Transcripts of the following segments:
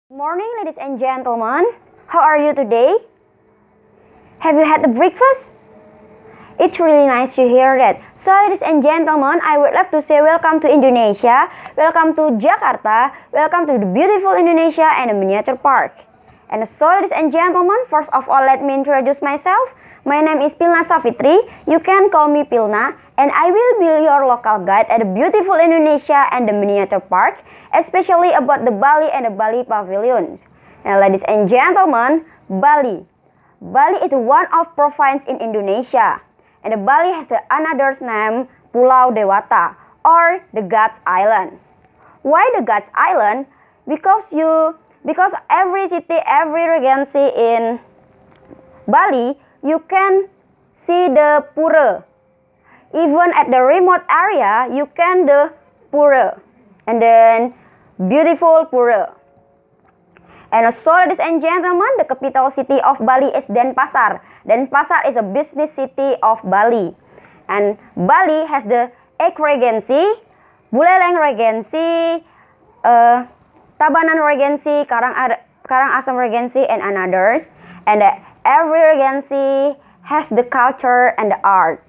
Morning, ladies and gentlemen. How are you today? Have you had the breakfast? It's really nice to hear that. So, ladies and gentlemen, I would like to say welcome to Indonesia, welcome to Jakarta, welcome to the beautiful Indonesia and the miniature park. And so, ladies and gentlemen, first of all, let me introduce myself. My name is Pilna Savitri. You can call me Pilna, and I will be your local guide at the beautiful Indonesia and the miniature park, especially about the Bali and the Bali pavilions. Now, ladies and gentlemen, Bali. Bali is one of province in Indonesia, and the Bali has another name Pulau Dewata or the God's Island. Why the God's Island? Because every city, every regency in Bali, you can see the pura. Even at the remote area, you can the pura. And then beautiful pura. And so, ladies and gentlemen, the capital city of Bali is Denpasar. Denpasar is a business city of Bali. And Bali has the Ek Regency, Buleleng Regency, Tabanan Regency, Karangasem Regency, and others. And every regency has the culture and the art.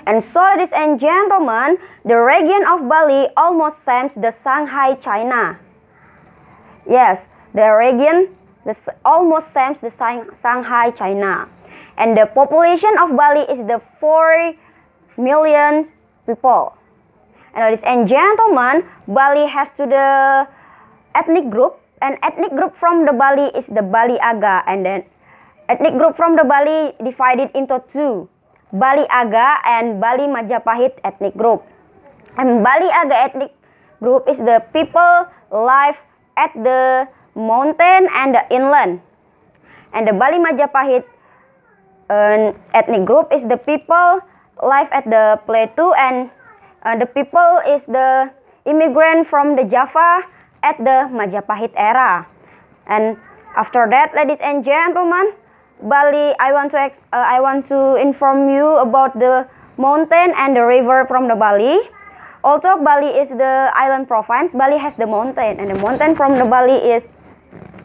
And so, ladies and gentlemen, the region of Bali almost seems the Shanghai, China. Yes, the region almost seems the Shanghai, China. And the population of Bali is the 4 million people. And ladies and gentlemen, Bali has the ethnic group. An ethnic group from the Bali is the Bali Aga, and then ethnic group from the Bali divided into two, Bali Aga and Bali Majapahit ethnic group. And Bali Aga ethnic group is the people live at the mountain and the inland. And the Bali Majapahit ethnic group is the people live at the plateau, and the people is the immigrant from the Java at the Majapahit era. And after that, ladies and gentlemen, Bali, I want to inform you about the mountain and the river from the Bali. Although Bali is the island province, Bali has the mountain, and the mountain from the Bali is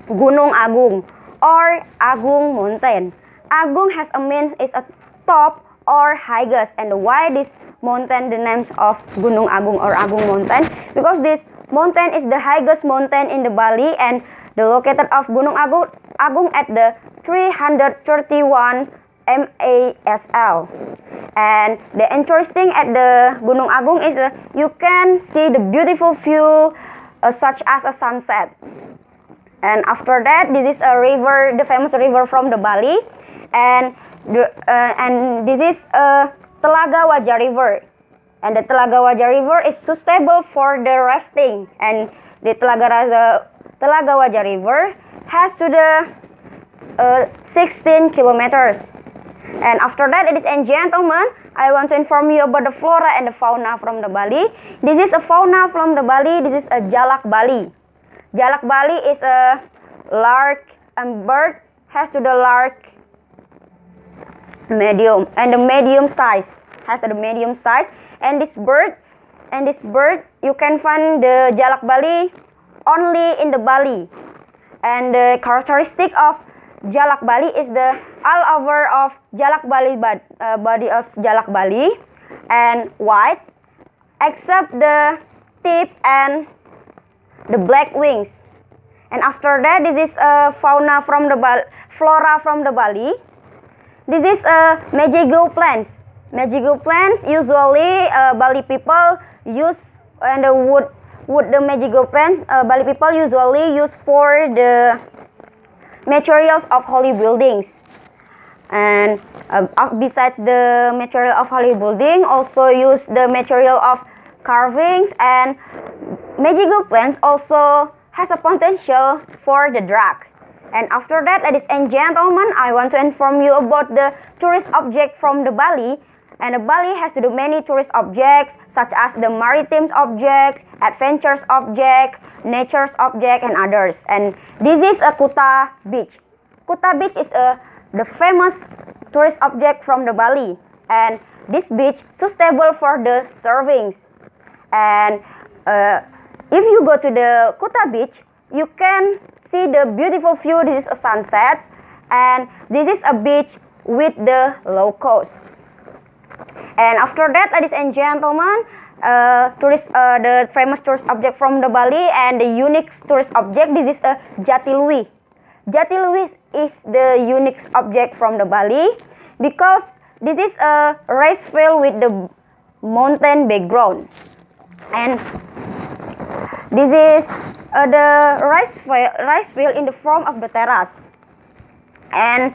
Gunung Agung or Agung Mountain. Agung has a means is a top or highest. And why this mountain the names of Gunung Agung or Agung Mountain? Because this mountain is the highest mountain in the Bali, and the located of Gunung Agung at the 331 MASL. And the interesting at the Gunung Agung is you can see the beautiful view such as a sunset. And after that, this is a river, the famous river from the Bali, and this is Telaga Wajah River. And the Telaga Wajah River is suitable for the rafting. And the Telaga Wajah River has to the 16 kilometers. And after that, ladies and gentlemen, I want to inform you about the flora and the fauna from the Bali. This is a fauna from the Bali. This is a Jalak Bali. Jalak Bali is a lark and bird has to the lark medium and the medium size has the medium size. And this bird you can find the Jalak Bali only in the Bali. And the characteristic of Jalak Bali is the all over of Jalak Bali body of Jalak Bali and white, except the tip and the black wings. And after that, this is a flora from the Bali. This is a Majigo plants. Majigo plants usually Bali people use, and the wood the Majigo plants Bali people usually use for the materials of holy buildings. And besides the material of holy building, also use the material of carvings, and Majigo plants also has a potential for the drug. And after that, ladies and gentlemen, I want to inform you about the tourist object from the Bali. And the Bali has the many tourist objects such as the maritime object, adventures object, nature's object, and others. And this is a Kuta Beach. Kuta Beach is the famous tourist object from the Bali. And this beach suitable for the surfings. And if you go to the Kuta Beach, you can see the beautiful view. This is a sunset, and this is a beach with the locals. And after that, ladies and gentlemen, the famous tourist object from the Bali and the unique tourist object. This is a Jatiluwih. Jatiluwih is the unique object from the Bali because this is a rice field with the mountain background, and this is the rice field in the form of the terrace, and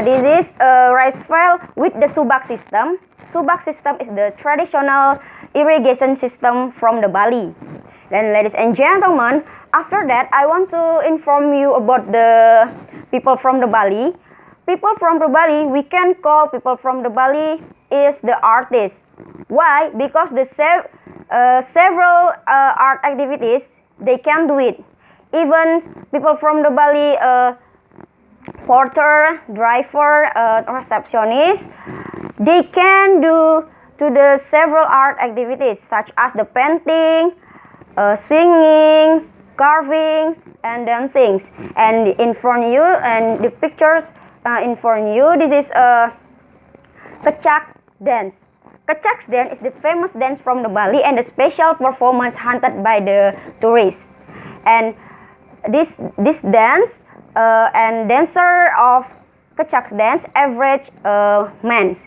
this is a rice field with the subak system. Subak system is the traditional irrigation system from the Bali. Then, ladies and gentlemen, after that, I want to inform you about the people from the Bali. People from the Bali, we can call people from the Bali is the artists. Why? Because the several art activities they can do it. Even people from the Bali, porter, driver, receptionist, they can do to the several art activities such as the painting, singing, carvings, and dancing. And in front of you, and the pictures in front of you, this is a Kecak dance. Kecak dance is the famous dance from the Bali and the special performance hunted by the tourists. And this dance and dancer of Kecak dance average men.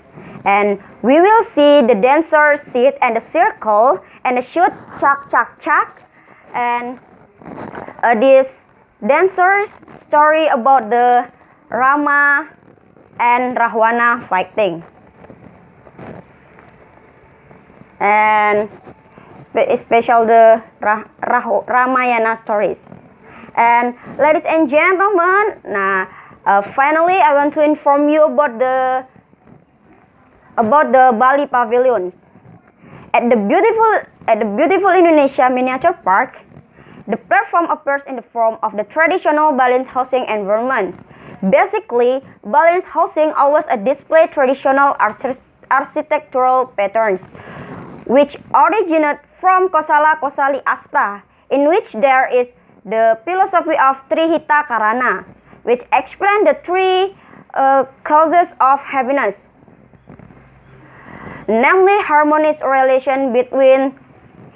And we will see the dancers sit and the circle and the shoot chak chak chak. And this dancers story about the Rama and Rahwana fighting. And special the Ramayana stories. And ladies and gentlemen, finally I want to inform you about the Bali pavilions. At the beautiful Indonesia Miniature Park, the platform appears in the form of the traditional Balinese housing environment. Basically, Balinese housing always display traditional architectural patterns, which originate from Kosala Kosali Asta, in which there is the philosophy of Trihita Karana, which explain the three causes of happiness, namely harmonious relation between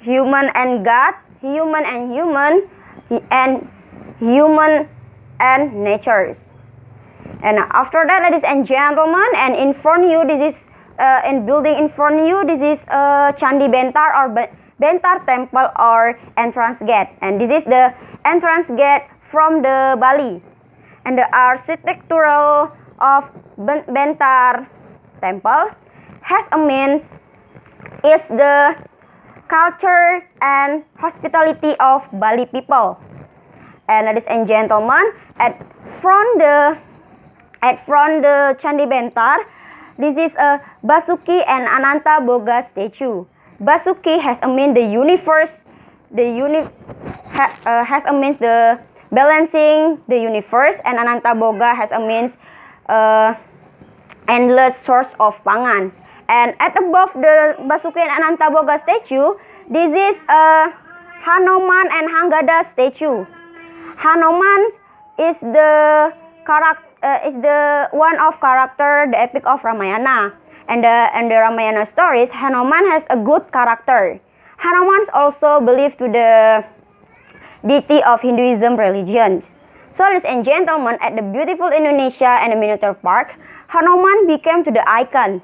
human and God, human and human, and human and nature. And after that, ladies and gentlemen, and in front of you, this is in building in front of you, this is Candi Bentar or Bentar Temple or entrance gate, and this is the entrance gate from the Bali. And the architectural of Bentar Temple has a means is the culture and hospitality of Bali people. And ladies and gentlemen, at front the Candi Bentar, this is a Basuki and Ananta Boga statue. Basuki has a mean the universe, has a means the balancing the universe, and Ananta Boga has a means endless source of pangan. And at above the Basuki and Ananta Boga statue, this is a Hanuman and Hanggada statue. Hanuman is the one of character the epic of Ramayana, and the Ramayana stories. Hanuman has a good character. Hanuman is also believed to the deity of Hinduism religion. So, ladies and gentlemen, at the beautiful Indonesia and the Miniature Park, Hanuman became to the icon.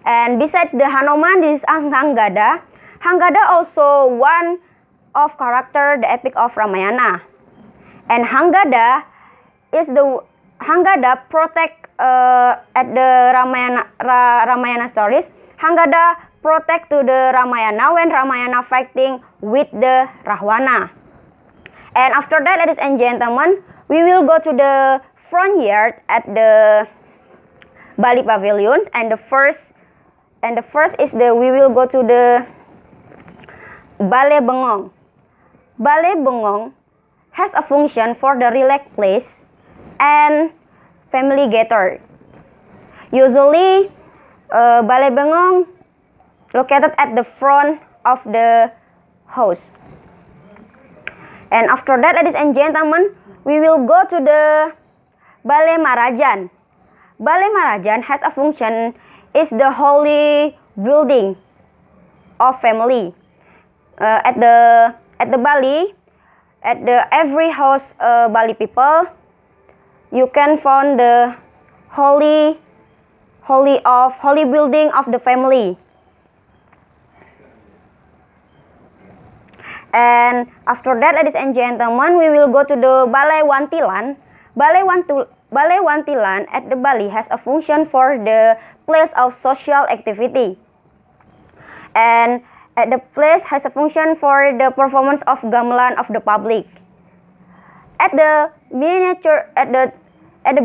And besides the Hanuman, this is Hanggada. Hanggada also one of character the epic of Ramayana. And Hanggada protect at the Ramayana stories. Hanggada protect to the Ramayana when Ramayana fighting with the Rahwana. And after that, ladies and gentlemen, we will go to the front yard at the Bali pavilions, and the first is we will go to the Balai Bengong. Balai Bengong has a function for the relaxed place and family gather. Usually, Balai Bengong located at the front of the house. And after that, ladies and gentlemen, we will go to the Balai Marajan. Balai Marajan has a function, is the holy building of family. At the Bali, at the every house Bali people, you can find the holy building of the family. And after that, ladies and gentlemen, we will go to the Balai Wantilan. Balai Wantilan at the Bali has a function for the place of social activity. And at the place has a function for the performance of gamelan of the public. At the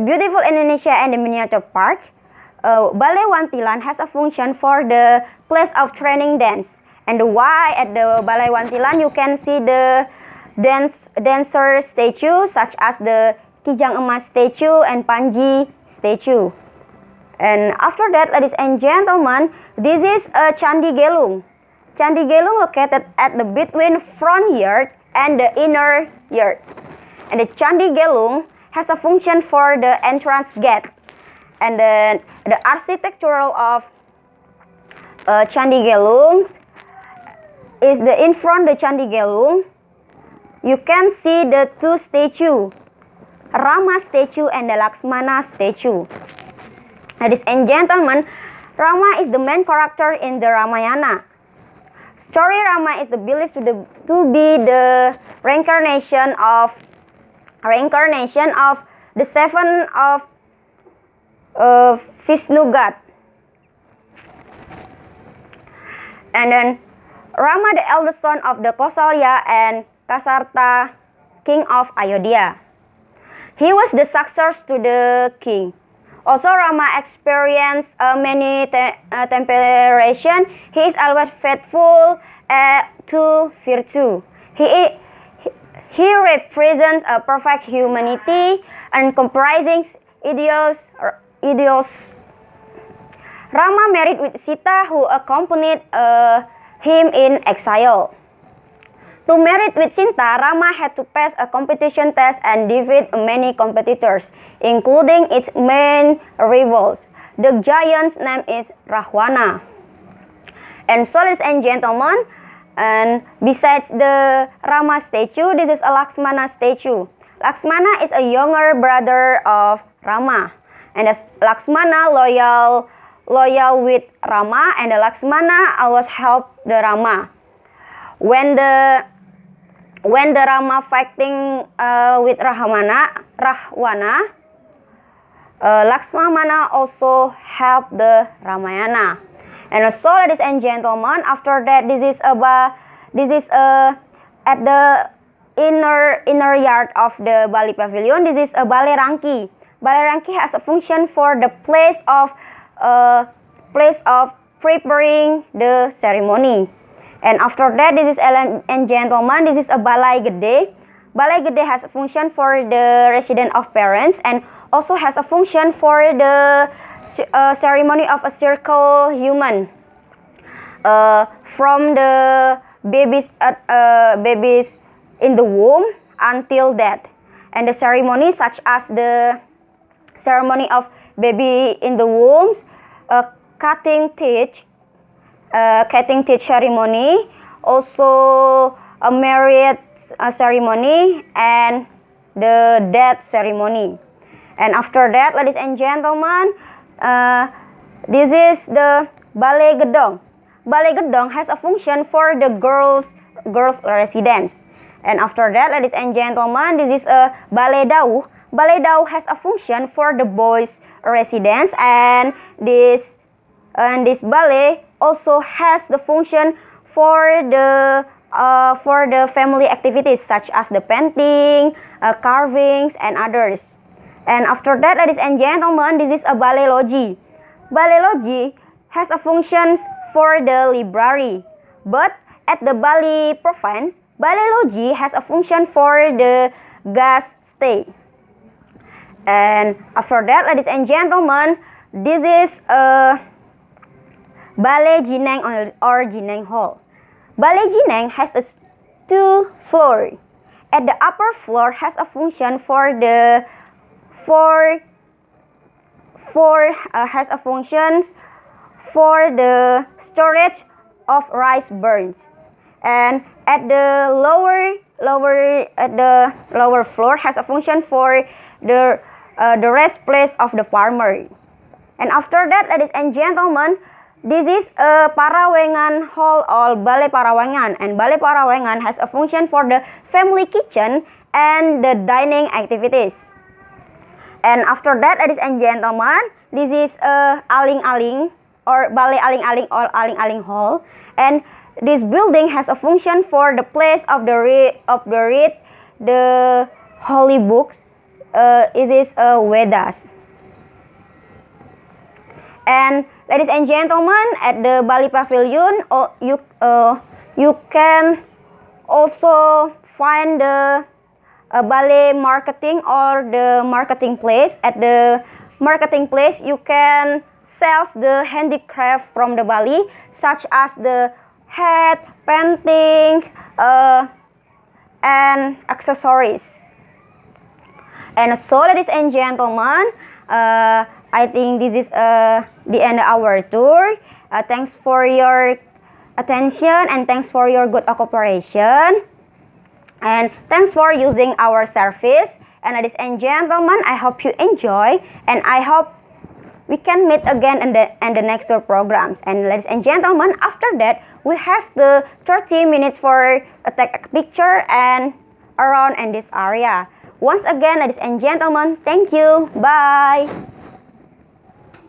beautiful Indonesia and the miniature park, Balai Wantilan has a function for the place of training dance. And why at the Balai Wantilan you can see the dancer statue such as the Kijang Emas statue and Panji statue. And after that, ladies and gentlemen, this is a Candi Gelung. Candi Gelung located at the between front yard and the inner yard. And the Candi Gelung has a function for the entrance gate. And then the architectural of Candi Gelung is in front the Candi Gelung. You can see the two statues, Rama statue and the Laksmana statue. Ladies and gentlemen, Rama is the main character in the Ramayana. Story Rama is believed to be the reincarnation of the seven of Vishnu God. And then Rama, the eldest son of the Kausalya and Kasarta, king of Ayodhya. He was the successor to the king. Also, Rama experienced many temptations. He is always faithful to virtue. He represents a perfect humanity and comprising ideals. Rama married with Sita, who accompanied him in exile. To marry with Sinta, Rama had to pass a competition test and defeat many competitors, including its main rivals. The giant's name is Rahwana. And so, ladies and gentlemen, and besides the Rama statue, this is a Laksmana statue. Laksmana is a younger brother of Rama, and Laksmana loyal with Rama, and the Laksmana always help the Rama. When the Rama fighting with Rahwana, Laksmana also help the Ramayana. And so, ladies and gentlemen, after that, this is at the inner yard of the Bali Pavilion. This is a Balai Rangki. Balai Rangki has a function for the place of preparing the ceremony. And after that, this is, and gentlemen, this is a Balai Gede. Balai Gede has a function for the resident of parents and also has a function for the ceremony of a circle human. From the babies in the womb until death. And the ceremony such as the ceremony of baby in the womb, cutting teeth ceremony, also a marriage ceremony, and the death ceremony. And after that, ladies and gentlemen, this is the Balai Gedong. Balai Gedong has a function for the girls residence. And after that, ladies and gentlemen, this is a Balai Dau. Balai Dau has a function for the boys residence, and this ballet also has the function for the family activities such as the painting, carvings, and others. And after that, ladies and gentlemen, this is a Balai Logi. Balai Logi has a function for the library, but at the Bali province, Balai Logi has a function for the guest stay. And after that, ladies and gentlemen, this is a Balai Jineng or Jineng Hall. Balai Jineng has 2 floors, at the upper floor has a function has a function for the storage of rice burns, and at the lower floor has a function for the rest place of the farmer. And after that, ladies and gentlemen, this is a Parawengan Hall or Balai Parawengan, and Balai Parawengan has a function for the family kitchen and the dining activities. And after that, ladies and gentlemen, this is a Aling-Aling or Balai Aling-Aling or Aling-Aling Hall, and this building has a function for the place of the read the holy books. It is Vedas. And ladies and gentlemen, at the Bali Pavilion, you can also find the Balai marketing or the marketing place. At the marketing place, you can sell the handicraft from the Bali, such as the hat, painting, and accessories. And so, ladies and gentlemen, I think this is the end of our tour. Thanks for your attention, and thanks for your good cooperation, and thanks for using our service. And ladies and gentlemen, I hope you enjoy, and I hope we can meet again in the next tour programs. And ladies and gentlemen, after that we have the 30 minutes for take a picture and around in this area. Once again, ladies and gentlemen, thank you. Bye.